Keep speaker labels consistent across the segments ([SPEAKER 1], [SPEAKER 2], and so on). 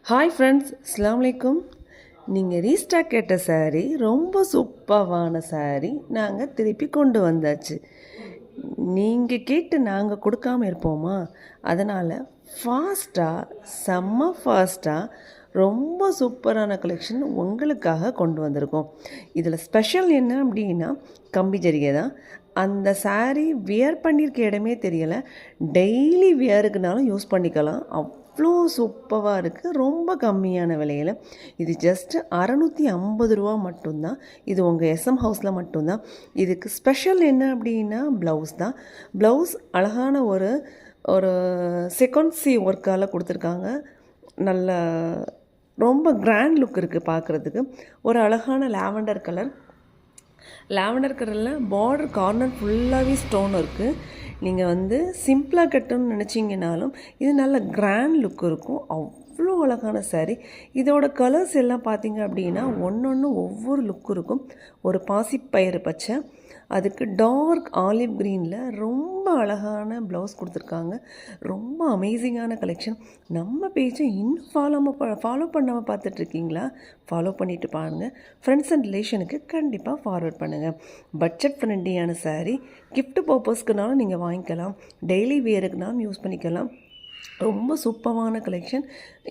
[SPEAKER 1] Hi friends, அஸ்ஸலாமு அலைக்கும். நீங்கள் ரீஸ்டாக் கேட்ட சாரீ ரொம்ப சூப்பரான சாரீ நாங்கள் திருப்பி கொண்டு வந்தாச்சு. நீங்கள் கேட்டு நாங்கள் கொடுக்காமல் இருப்போமா? அதனால் ஃபாஸ்ட்டாக, செம்ம ஃபாஸ்ட்டாக ரொம்ப சூப்பரான கலெக்ஷன் உங்களுக்காக கொண்டு வந்திருக்கோம். இதில் ஸ்பெஷல் என்ன அப்படின்னா கம்பி ஜரிகை தான். அந்த சாரீ வியர் பண்ணியிருக்க இடமே தெரியலை. டெய்லி வியருக்குனாலும் யூஸ் பண்ணிக்கலாம். அவ்வளோ சூப்பராக இருக்குது. ரொம்ப கம்மியான விலையில். இது ஜஸ்ட்டு 650 ரூபா மட்டும்தான். இது உங்கள் எஸ்எம் ஹவுஸில் மட்டும்தான். இதுக்கு ஸ்பெஷல் என்ன அப்படின்னா ப்ளவுஸ் தான். ப்ளவுஸ் அழகான ஒரு செகண்ட்ஸி ஒர்க்கால் கொடுத்துருக்காங்க. நல்ல ரொம்ப கிராண்ட் லுக் இருக்குது பார்க்குறதுக்கு. ஒரு அழகான லாவெண்டர் கலரில் பார்டர் கார்னர் ஃபுல்லாகவே ஸ்டோன் இருக்குது. நீங்கள் சிம்பிளாக கட்டணும்னு நினச்சிங்கனாலும் இது நல்ல கிராண்ட் லுக் இருக்கும். அவ்வளோ அழகான சாரீ. இதோட கலர்ஸ் எல்லாம் பார்த்தீங்க அப்படின்னா ஒன்று ஒவ்வொரு லுக் இருக்கும். ஒரு பாசிப்பயிறு பச்சை, அதுக்கு டார்க் ஆலிவ் க்ரீனில் ரொம்ப அழகான ப்ளவுஸ் கொடுத்துருக்காங்க. ரொம்ப அமேசிங்கான கலெக்ஷன். நம்ம பேஜை இன்னும் ஃபாலோ பண்ணாமல் பார்த்துட்ருக்கீங்களா? ஃபாலோ பண்ணிவிட்டு பாருங்கள். ஃப்ரெண்ட்ஸ் அண்ட் ரிலேஷனுக்கு கண்டிப்பாக ஃபார்வர்ட் பண்ணுங்கள். பட்ஜெட் ஃப்ரெண்ட்லியான சாரீ. கிஃப்ட் பர்பஸ்க்குனாலும் நீங்கள் வாங்கிக்கலாம், டெய்லி வேருக்குனாலும் யூஸ் பண்ணிக்கலாம். ரொம்ப சூப்பரான கலெக்ஷன்.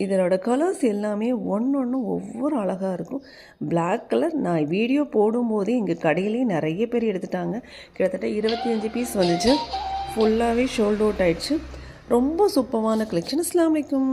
[SPEAKER 1] இதனோட கலர்ஸ் எல்லாமே ஒன்று ஒவ்வொரு அழகாக இருக்கும். பிளாக் கலர் நான் வீடியோ போடும்போதே எங்கள் கடையிலேயே நிறைய பேர் எடுத்துட்டாங்க. கிட்டத்தட்ட 25 பீஸ் வந்துச்சு. ஃபுல்லாகவே ஷோல்ட் அவுட் ஆயிடுச்சு. ரொம்ப சூப்பரான கலெக்ஷன். அஸ்ஸலாமு அலைக்கும்.